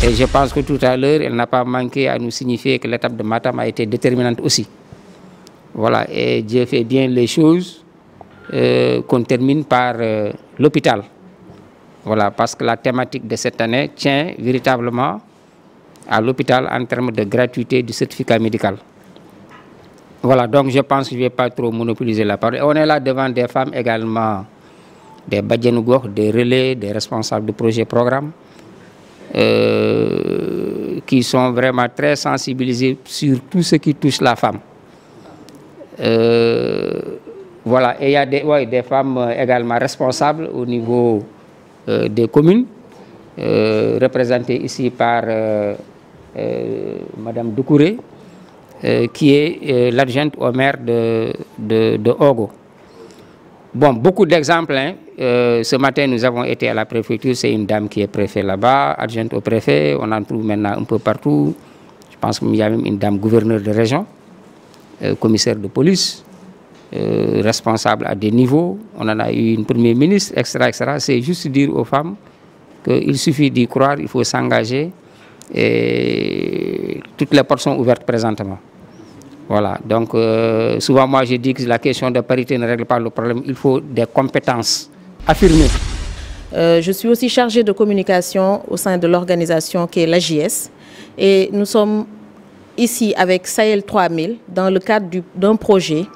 Et je pense que tout à l'heure, elle n'a pas manqué à nous signifier que l'étape de Matam a été déterminante aussi. Voilà, et Dieu fait bien les choses, qu'on termine par l'hôpital. Voilà, parce que la thématique de cette année tient véritablement à l'hôpital en termes de gratuité du certificat médical. Voilà, donc je pense que je ne vais pas trop monopoliser la parole. On est là devant des femmes également, des badjanougor, des relais, des responsables de projets programmes, qui sont vraiment très sensibilisés sur tout ce qui touche la femme. Voilà, et il y a des femmes également responsables au niveau des communes, représentées ici par Madame Doucouré, qui est l'adjointe au maire de Ogo. Bon, beaucoup d'exemples. Hein. Ce matin, nous avons été à la préfecture. C'est une dame qui est préfet là-bas, adjointe au préfet. On en trouve maintenant un peu partout. Je pense qu'il y a même une dame gouverneur de région, commissaire de police, responsable à des niveaux. On en a eu une première ministre, etc. C'est juste dire aux femmes qu'il suffit d'y croire, il faut s'engager. Et toutes les portes sont ouvertes présentement. Voilà, donc souvent moi je dis que la question de parité ne règle pas le problème, il faut des compétences affirmées. Je suis aussi chargée de communication au sein de l'organisation qui est l'AJS et nous sommes ici avec Sahel 3000 dans le cadre d'un projet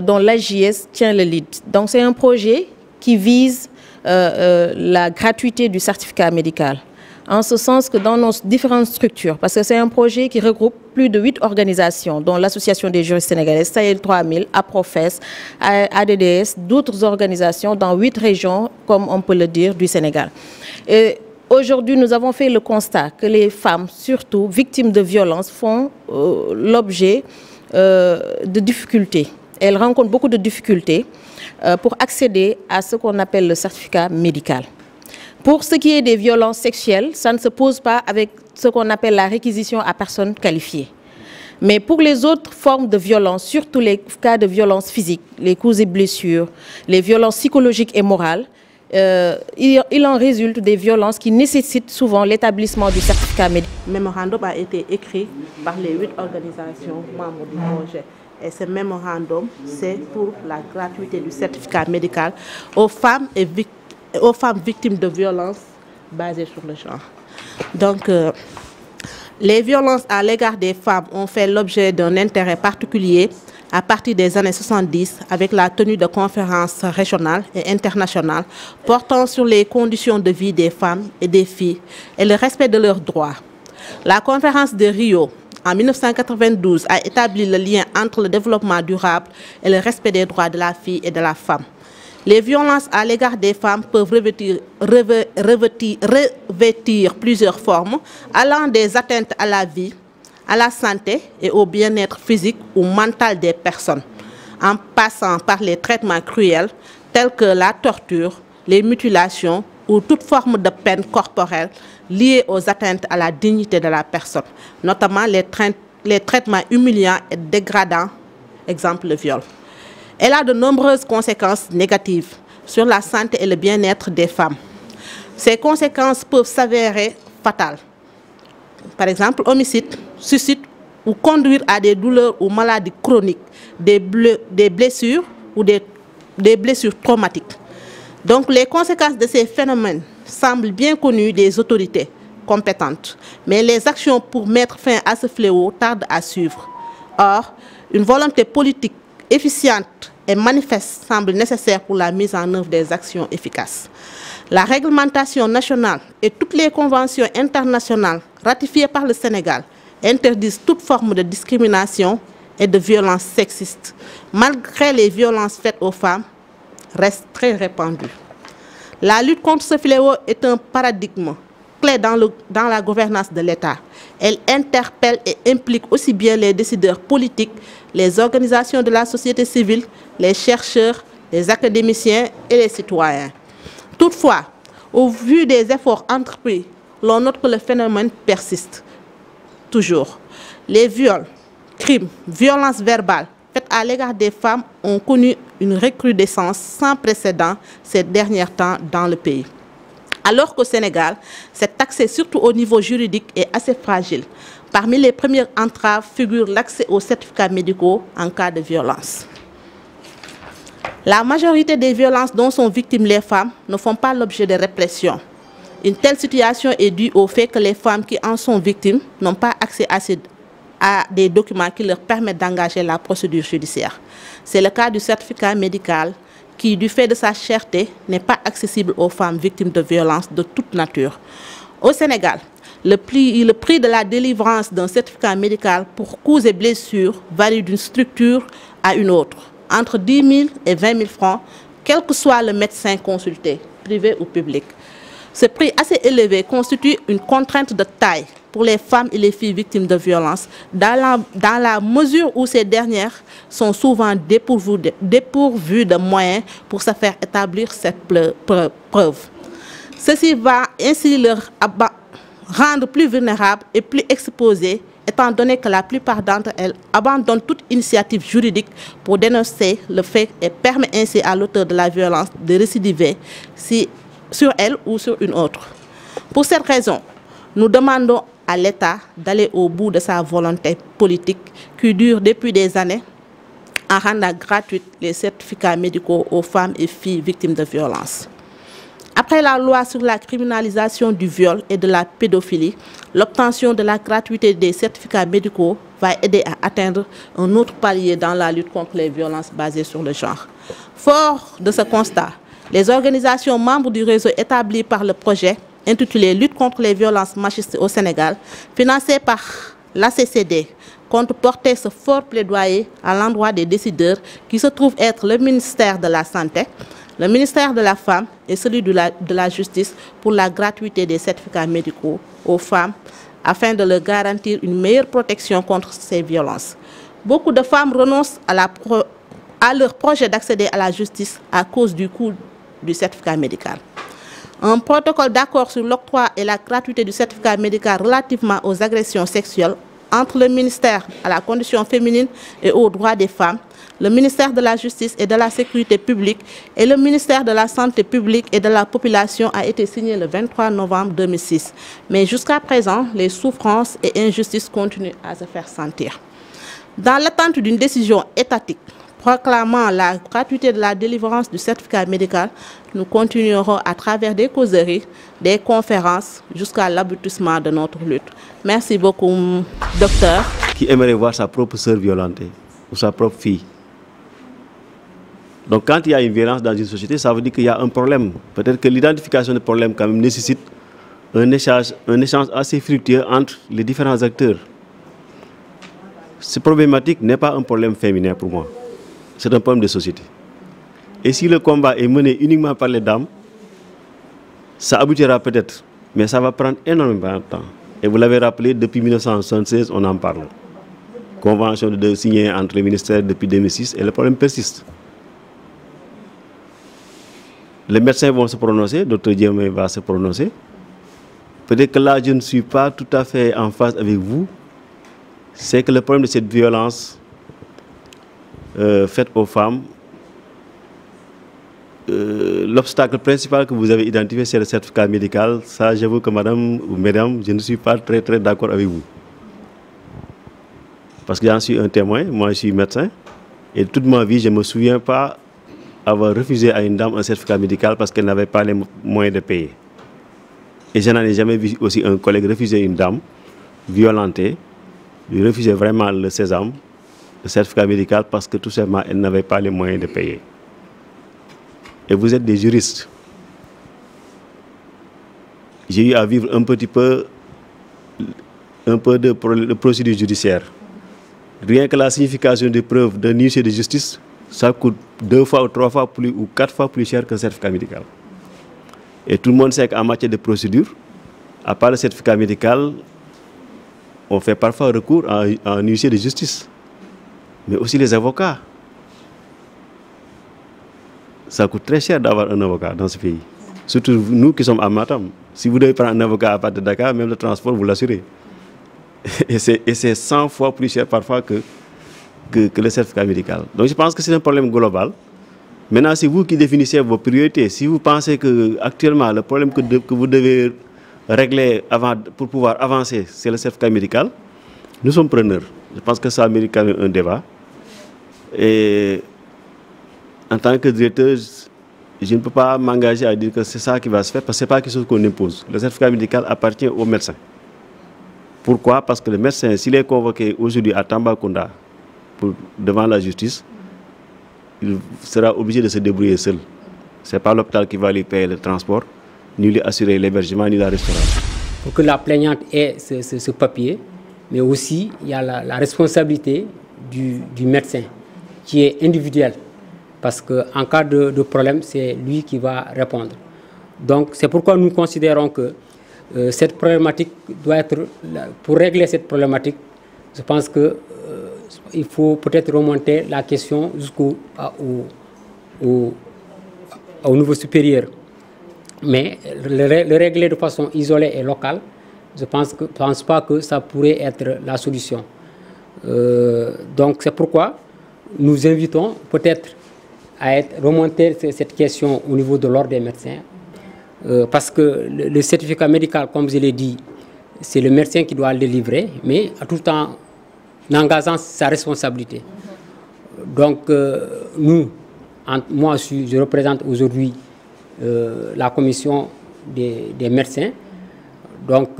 dont l'AJS tient le lead. Donc c'est un projet qui vise la gratuité du certificat médical. En ce sens que dans nos différentes structures, parce que c'est un projet qui regroupe plus de 8 organisations, dont l'Association des juristes sénégalais, Sahel 3000, APROFES, ADDS, d'autres organisations dans 8 régions, comme on peut le dire, du Sénégal. Et aujourd'hui, nous avons fait le constat que les femmes, surtout victimes de violences, font l'objet de difficultés. Elles rencontrent beaucoup de difficultés pour accéder à ce qu'on appelle le certificat médical. Pour ce qui est des violences sexuelles, ça ne se pose pas avec ce qu'on appelle la réquisition à personne qualifiée. Mais pour les autres formes de violence, surtout les cas de violence physique, les coups et blessures, les violences psychologiques et morales, il en résulte des violences qui nécessitent souvent l'établissement du certificat médical. Le mémorandum a été écrit par les 8 organisations membres du projet. Et ce mémorandum, c'est pour la gratuité du certificat médical aux femmes victimes de violences basées sur le genre. Donc, les violences à l'égard des femmes ont fait l'objet d'un intérêt particulier à partir des années 70 avec la tenue de conférences régionales et internationales portant sur les conditions de vie des femmes et des filles et le respect de leurs droits. La conférence de Rio en 1992 a établi le lien entre le développement durable et le respect des droits de la fille et de la femme. Les violences à l'égard des femmes peuvent revêtir plusieurs formes, allant des atteintes à la vie, à la santé et au bien-être physique ou mental des personnes, en passant par les traitements cruels tels que la torture, les mutilations ou toute forme de peine corporelle liée aux atteintes à la dignité de la personne, notamment les traitements humiliants et dégradants, exemple le viol. Elle a de nombreuses conséquences négatives sur la santé et le bien-être des femmes. Ces conséquences peuvent s'avérer fatales. Par exemple, homicide, suicide ou conduire à des douleurs ou maladies chroniques, des blessures ou des blessures traumatiques. Donc les conséquences de ces phénomènes semblent bien connues des autorités compétentes, mais les actions pour mettre fin à ce fléau tardent à suivre. Or, une volonté politique efficiente et manifeste semble nécessaire pour la mise en œuvre des actions efficaces. La réglementation nationale et toutes les conventions internationales ratifiées par le Sénégal interdisent toute forme de discrimination et de violence sexiste, malgré les violences faites aux femmes, reste très répandue. La lutte contre ce fléau est un paradigme clé dans la gouvernance de l'État. Elle interpelle et implique aussi bien les décideurs politiques, les organisations de la société civile, les chercheurs, les académiciens et les citoyens. Toutefois, au vu des efforts entrepris, l'on note que le phénomène persiste toujours. Les viols, crimes, violences verbales faites à l'égard des femmes ont connu une recrudescence sans précédent ces derniers temps dans le pays. Alors qu'au Sénégal, cet accès, surtout au niveau juridique, est assez fragile. Parmi les premières entraves figure l'accès aux certificats médicaux en cas de violence. La majorité des violences dont sont victimes les femmes ne font pas l'objet de répression. Une telle situation est due au fait que les femmes qui en sont victimes n'ont pas accès à des documents qui leur permettent d'engager la procédure judiciaire. C'est le cas du certificat médical qui, du fait de sa cherté, n'est pas accessible aux femmes victimes de violences de toute nature. Au Sénégal, le prix de la délivrance d'un certificat médical pour coups et blessures varie d'une structure à une autre, entre 10 000 et 20 000 francs, quel que soit le médecin consulté, privé ou public. Ce prix assez élevé constitue une contrainte de taille pour les femmes et les filles victimes de violences, dans la mesure où ces dernières sont souvent dépourvues de moyens pour se faire établir cette preuve. Ceci va ainsi leur rendre plus vulnérables et plus exposées, étant donné que la plupart d'entre elles abandonnent toute initiative juridique pour dénoncer le fait et permet ainsi à l'auteur de la violence de récidiver sur elle ou sur une autre. Pour cette raison, nous demandons à l'État d'aller au bout de sa volonté politique qui dure depuis des années en rendant gratuits les certificats médicaux aux femmes et filles victimes de violences. Après la loi sur la criminalisation du viol et de la pédophilie, l'obtention de la gratuité des certificats médicaux va aider à atteindre un autre palier dans la lutte contre les violences basées sur le genre. Fort de ce constat, les organisations membres du réseau établi par le projet intitulé « Lutte contre les violences machistes au Sénégal », financé par l'ACCD, compte porter ce fort plaidoyer à l'endroit des décideurs qui se trouvent être le ministère de la Santé, le ministère de la Femme et celui de la Justice pour la gratuité des certificats médicaux aux femmes afin de leur garantir une meilleure protection contre ces violences. Beaucoup de femmes renoncent à leur projet d'accéder à la justice à cause du coût du certificat médical. Un protocole d'accord sur l'octroi et la gratuité du certificat médical relativement aux agressions sexuelles entre le ministère à la condition féminine et aux droits des femmes, le ministère de la Justice et de la Sécurité publique et le ministère de la Santé publique et de la Population a été signé le 23 novembre 2006. Mais jusqu'à présent, les souffrances et injustices continuent à se faire sentir. Dans l'attente d'une décision étatique proclamant la gratuité de la délivrance du certificat médical, nous continuerons à travers des causeries, des conférences, jusqu'à l'aboutissement de notre lutte. Merci beaucoup, docteur. Qui aimerait voir sa propre sœur violentée ou sa propre fille. Donc quand il y a une violence dans une société, ça veut dire qu'il y a un problème. Peut-être que l'identification du problème quand même nécessite un échange assez fructueux entre les différents acteurs. Cette problématique n'est pas un problème féminin pour moi. C'est un problème de société. Et si le combat est mené uniquement par les dames, ça aboutira peut-être, mais ça va prendre énormément de temps. Et vous l'avez rappelé, depuis 1976, on en parle. Convention signée entre les ministères depuis 2006 et le problème persiste. Les médecins vont se prononcer, Dr Diémé va se prononcer. Peut-être que là, je ne suis pas tout à fait en phase avec vous. C'est que le problème de cette violence faite aux femmes, l'obstacle principal que vous avez identifié, c'est le certificat médical. Ça, j'avoue que madame ou mesdames, je ne suis pas très d'accord avec vous. Parce que j'en suis un témoin, moi je suis médecin, et toute ma vie, je ne me souviens pas avoir refusé à une dame un certificat médical parce qu'elle n'avait pas les moyens de payer. Et je n'en ai jamais vu aussi un collègue refuser une dame violentée, lui refuser vraiment le sésame, le certificat médical parce que tout simplement elle n'avait pas les moyens de payer. Et vous êtes des juristes. J'ai eu à vivre un petit peu de procédure judiciaire. Rien que la signification des preuves d'un huissier de justice, ça coûte 2 fois ou 3 fois plus ou 4 fois plus cher qu'un certificat médical. Et tout le monde sait qu'en matière de procédure, à part le certificat médical, on fait parfois recours à un huissier de justice. Mais aussi les avocats. Ça coûte très cher d'avoir un avocat dans ce pays. Surtout nous qui sommes à Matam. Si vous devez prendre un avocat à partir de Dakar, même le transport, vous l'assurez. Et c'est 100 fois plus cher parfois que le certificat médical. Donc je pense que c'est un problème global. Maintenant, c'est vous qui définissez vos priorités. Si vous pensez que actuellement le problème que vous devez régler pour pouvoir avancer, c'est le certificat médical, nous sommes preneurs. Je pense que ça mérite quand même un débat. Et en tant que directeur, je ne peux pas m'engager à dire que c'est ça qui va se faire, parce que ce n'est pas quelque chose qu'on impose. Le certificat médical appartient au médecin. Pourquoi? Parce que le médecin, s'il est convoqué aujourd'hui à Tambacounda devant la justice, il sera obligé de se débrouiller seul. Ce n'est pas l'hôpital qui va lui payer le transport, ni lui assurer l'hébergement, ni la restauration. Pour que la plaignante ait ce papier, mais aussi il y a la responsabilité du médecin qui est individuelle. Parce qu'en cas de problème, c'est lui qui va répondre. Donc c'est pourquoi nous considérons que cette problématique doit être, pour régler cette problématique, je pense qu'il faut peut-être remonter la question jusqu'au niveau supérieur. Mais le régler de façon isolée et locale, je ne pense pas que ça pourrait être la solution. Donc c'est pourquoi nous invitons peut-être à remonter cette question au niveau de l'ordre des médecins. Parce que le certificat médical, comme je l'ai dit, c'est le médecin qui doit le délivrer, mais tout en engageant sa responsabilité. Donc moi je représente aujourd'hui la commission des médecins. Donc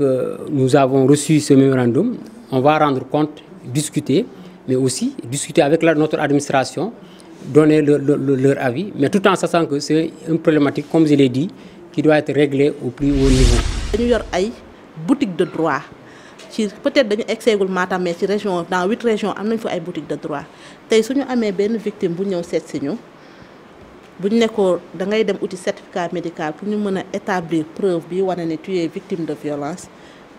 nous avons reçu ce mémorandum. On va rendre compte, discuter, mais aussi discuter avec notre administration, donner leur avis, mais tout en sachant que c'est une problématique, comme je l'ai dit, qui doit être réglée au plus haut niveau. Nous avons une boutique de droit. Peut-être que nous avons mais dans 8 régions, nous avons une boutique de droit. Si nous avons une victime qui nous si nous avons un certificat médical pour nous établir preuve que tu es victime de violence,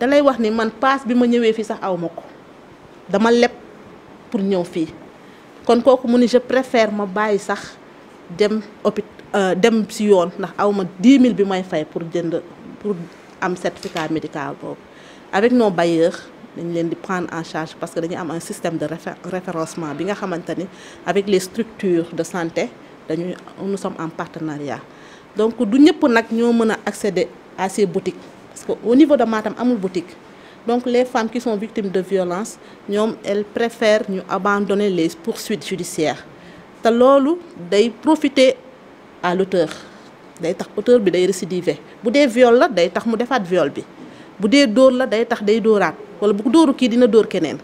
nous avons dit que man passe bi ma ñëwé fi sax awmako dama lepp pour ñëw fi kon koku mu ni je préfère ma bayyi sax dem dem ci yoon ndax awma 10 000 bi may fay pour am certificat médical bob avec nos bailleurs dañ leen di prendre en charge parce que dañu am un système de référencement bi nga xamantani avec les structures de santé nous sommes en partenariat donc du ñëpp nak ñoo mëna accéder à ces boutiques parce que au niveau de Matam amul boutique. Donc les femmes qui sont victimes de violences, elles préfèrent abandonner les poursuites judiciaires. Té lolu day profiter à l'auteur. Day tax auteur bi day récidiver. Bu dé viol la day tax mu defaat viol bi. Bu dé dóor la day tax day dóoraat wala bu dóoru ki dina dóor keneen.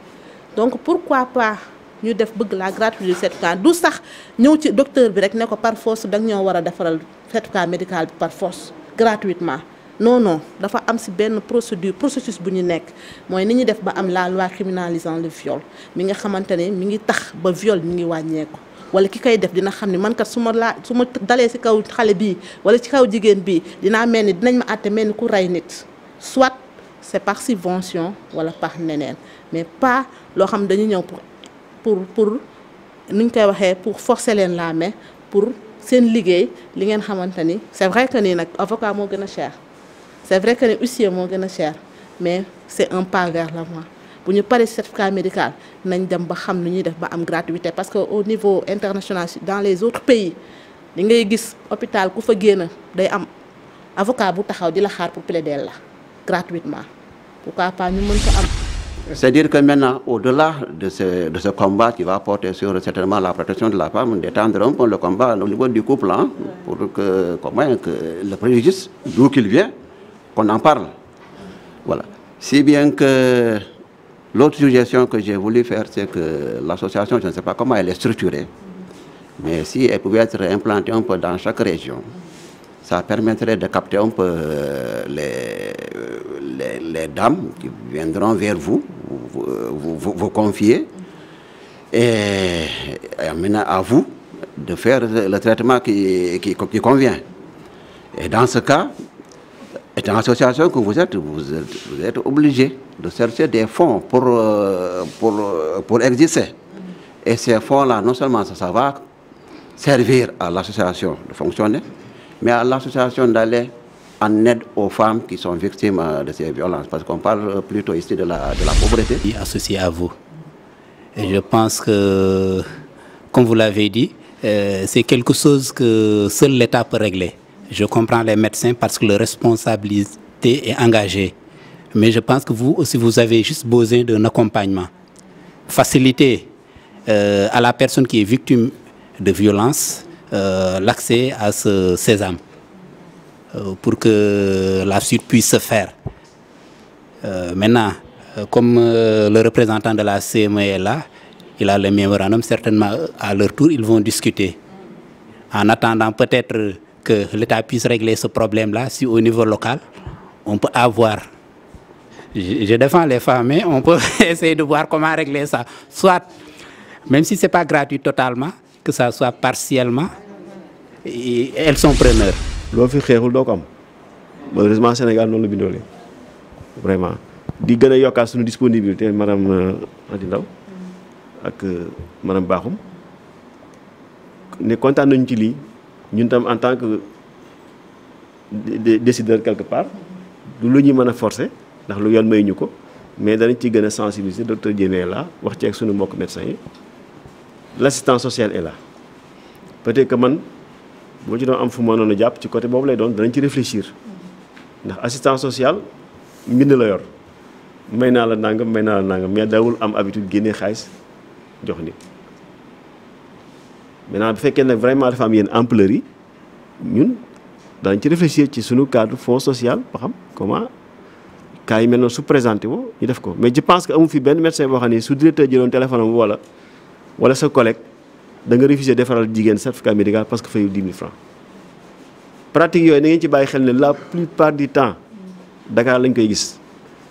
Donc pourquoi pas ñu def bëgg la gratuité du certificat du sax ñëw ci docteur bi rek né ko par force dag ñoo wara défaral certificat médical bi par force gratuitement. Non dafa am ci benn processus bu ñu nekk mooy ni ñu def ba am la loi criminalisant le viol mi nga xamantene mi ngi tax ba viol mi ngi wàññeeku wala ki koy def dina xam ne man kat su ma dalee ci kaw xale bii wala ci kaw jigéen bii dinaa mel ni dinañ ma àtte mel ni ku rey nit soit c'est par subvention wala par neneen mais pas loo xam dañu ñëw pour nuñ koy waxee pour forcer leen la main pour seen liggéey li ngeen xamante ni c'est vrai que ni nag avocat moo gën a cher. C'est vrai que les huissiers sont cher, mais c'est un pas vers l'avant. Pour nous parler de certificat médical, nous avons une gratuité parce qu'au niveau international, dans les autres pays, vous voyez l'hôpital qui fait un avocat pour plaider gratuitement. Pourquoi pas nous C'est-à-dire que maintenant, au-delà de ce combat qui va porter sur certainement la protection de la femme, d'étendre un peu le combat au niveau du couple, hein, pour que le préjudice, d'où qu'il vient, qu'on en parle. Voilà. Si bien que l'autre suggestion que j'ai voulu faire, c'est que l'association, je ne sais pas comment elle est structurée, mais si elle pouvait être implantée un peu dans chaque région, ça permettrait de capter un peu les dames qui viendront vers vous confier, et maintenant à vous de faire le traitement qui convient. Et dans ce cas, étant l'association que vous êtes obligé de chercher des fonds pour exister. Et ces fonds-là, non seulement ça va servir à l'association de fonctionner, mais à l'association d'aller en aide aux femmes qui sont victimes de ces violences. Parce qu'on parle plutôt ici de la pauvreté. Associé à vous. Et je pense que, comme vous l'avez dit, c'est quelque chose que seul l'État peut régler. Je comprends les médecins parce que leur responsabilité est engagée. Mais je pense que vous aussi, vous avez juste besoin d'un accompagnement. Faciliter à la personne qui est victime de violence l'accès à ce sésame pour que la suite puisse se faire. Maintenant, comme le représentant de la CME est là, il a le mémorandum, certainement à leur tour, ils vont discuter. En attendant peut-être que l'État puisse régler ce problème-là, si au niveau local, on peut avoir... Je défends les femmes, mais on peut essayer de voir comment régler ça. Soit, même si ce n'est pas gratuit totalement, que ça soit partiellement, et elles sont preneurs. Malheureusement, au Sénégal, non le bindolé. Vraiment. Di gëna yokal suñu disponibilité madame Adi Ndaw ak madame Bakhoum ne kontaan nañu ci li ñun tam en tant que décideur quelque part du lu ñuy mëna forcer ndax lu yoon may ñuko mais dañ ci gëna sensibiliser docteur Diémé là wax ci ak suñu mbokk médecin yi l'assistance sociale est là peut-être que man bo ci doon am fu mënoon japp ci côté bobu lay doon dañ ci réfléchir ndax assistance sociale mbind la yor may naa la nangam mais dawul am habitude génne xaalis jox nit maintenant bu fekkee nag vraiment dafa am yenn ampleur yi ñun daañu ci réfléchir ci sunu cadre fonds social ba xam comment cas yi mel noonu su présenté woo ñu def ko mais je pense que amu fi benn médecin boo xam ne su directeur jëloon téléphone am wala sa collègue da nga refuser defaral jigéen certificat médical parce que fayu 10 000 francs pratique yooyu na ngeen ci bàyyi xel ne la plupart du temps Dakar lañ koy gis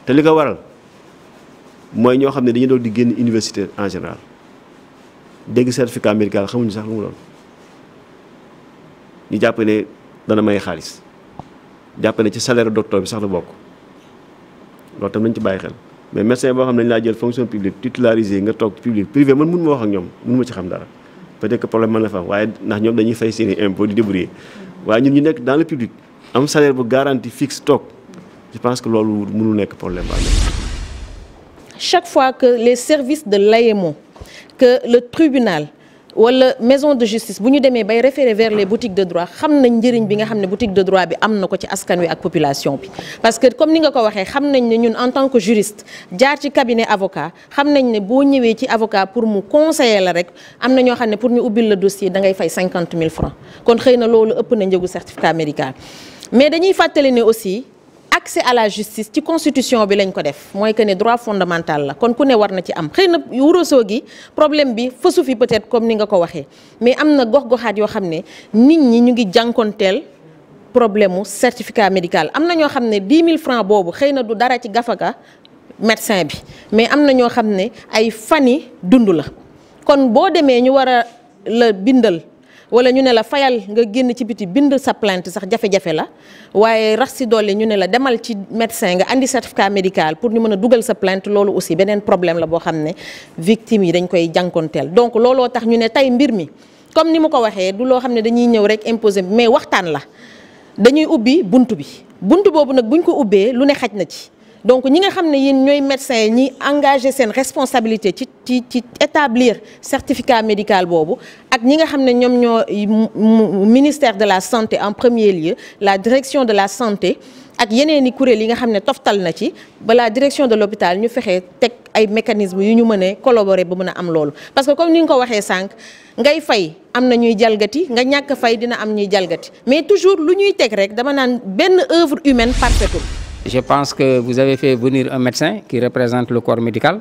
te li ko waral mooy ñoo xam ne dañu doon di génn université en général dégg certificat médical xamuñu sax lu mu doon ñu jàpp ne dana may xaalis jàpp ne ci salaire docteur bi sax la bokk loolu tam nañ ci bàyyi xel mais médecin boo xam ne dañ laa jël fonction publique titularisé nga toog public privé man mënu ma wax ak ñoom mënu ma ci xam dara peut-être que problème mën na fa am waaye ndax ñoom dañuy fay seeni impôt di débrouiller waaye ñun ñu nekk dans le public am salaire bu garantie fixe toog je pense que loolu mënul nekk problème ba. Chaque fois que les services de l'AEMO, que le tribunal ou la maison de justice bu ñu demee bay référer vers les boutiques de droit xam nañ njëriñ bi nga xam ne boutique de droit bi am na ko ci askan wi ak population bi parce que comme ni nga ko waxee xam nañ ne ñun en tant que juriste jaar ci cabinet avocat xam nañ ne boo ñëwee ci avocat pour mu conseiller la rek am na ñoo xam ne pour ñu ubbil le dossier da ngay fay 50 000 francs kon xëy na loolu ëpp na njëgu certificat médical mais dañuy fàttali ne aussi accès à la justice ci constitution bi lañ ko def mooy que ne droit fondamental la kon ku ne war na ci am xëy na Ourossogui problème bi fësu fi peut-être comme ni nga ko waxee mais am na gox-goxaat yoo xam ne nit ñi ñu ngi jànkonteel problème mu certificat médical am na ñoo xam ne 10 000 francs boobu xëy na du dara ci gafaka médecin bi mais am na ñoo xam ne ay fani dund la kon boo demee ñu war a la bindal wala ñu ne la fayal nga génn ci biti bind sa plainte sax jafe-jafe la waaye rax si dolli ñu ne la demal ci médecin nga andi certificat médical pour ñu mën a dugal sa plainte loolu aussi beneen problème la boo xam ne victimes yi dañ koy jànkonteel donc looloo tax ñu ne tey mbir mi comme ni ma ko waxee du loo xam ne dañuy ñëw rek imposer mais waxtaan la dañuy ubbi buntu bi buntu boobu nag buñ ko ubbee lu ne xaj na ci donc ñi nga xam ne yéen ñooy médecin ñi engagé seen responsabilité ci établir certificat médical boobu ak ñi nga xam ne ñoom ñoo ministère de la santé en premier lieu la direction de la santé ak yeneen i kuréel yi nga xam ne toftal na ci balaa direction de l'hôpital ñu fexee teg ay mécanismes yu ñu mën a collaborer ba mën a am loolu parce que comme ni nga ko waxee sànq ngay fay am na ñuy jalgati nga ñàkk fay dina am ñuy jalgati mais toujours lu ñuy teg rek dama naan benn œuvre humaine parfaitul. Je pense que vous avez fait venir un médecin qui représente le corps médical,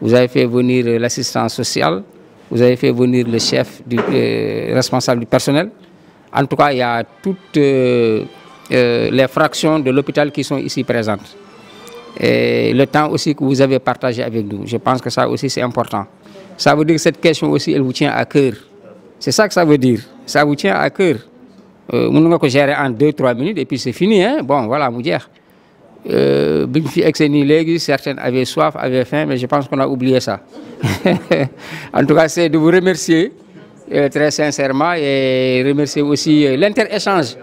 vous avez fait venir l'assistant social, vous avez fait venir le chef responsable du personnel. En tout cas, il y a toutes les fractions de l'hôpital qui sont ici présentes. Et le temps aussi que vous avez partagé avec nous, je pense que ça aussi c'est important. Ça veut dire que cette question aussi, elle vous tient à cœur. C'est ça que ça veut dire. Ça vous tient à cœur. Nous pouvons gérer en 2-3 minutes et puis c'est fini. Hein? Bon, voilà, nous dire. Certains avaient soif, avaient faim, mais je pense qu'on a oublié ça. En tout cas, c'est de vous remercier très sincèrement et remercier aussi l'inter-échange.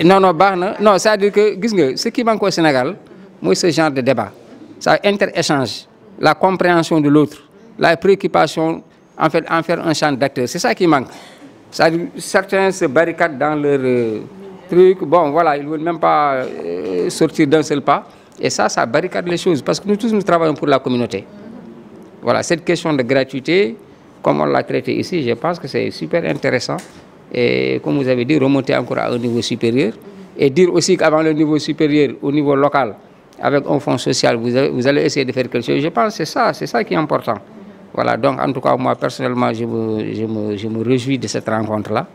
Non, ça veut dire que ce qui manque au Sénégal, moi, ce genre de débat, ça inter-échange, la compréhension de l'autre, la préoccupation en fait, en faire un champ d'acteurs. C'est ça qui manque. Certains se barricadent dans leur truc. Bon, voilà, ils ne veulent même pas sortir d'un seul pas. Et ça barricade les choses. Parce que nous tous, nous travaillons pour la communauté. Voilà, cette question de gratuité, comme on l'a traité ici, je pense que c'est super intéressant. Et comme vous avez dit, remonter encore à un niveau supérieur. Et dire aussi qu'avant le niveau supérieur, au niveau local, avec un fonds social, vous allez essayer de faire quelque chose. Je pense que c'est ça qui est important. Voilà, donc en tout cas, moi personnellement, je me réjouis de cette rencontre-là.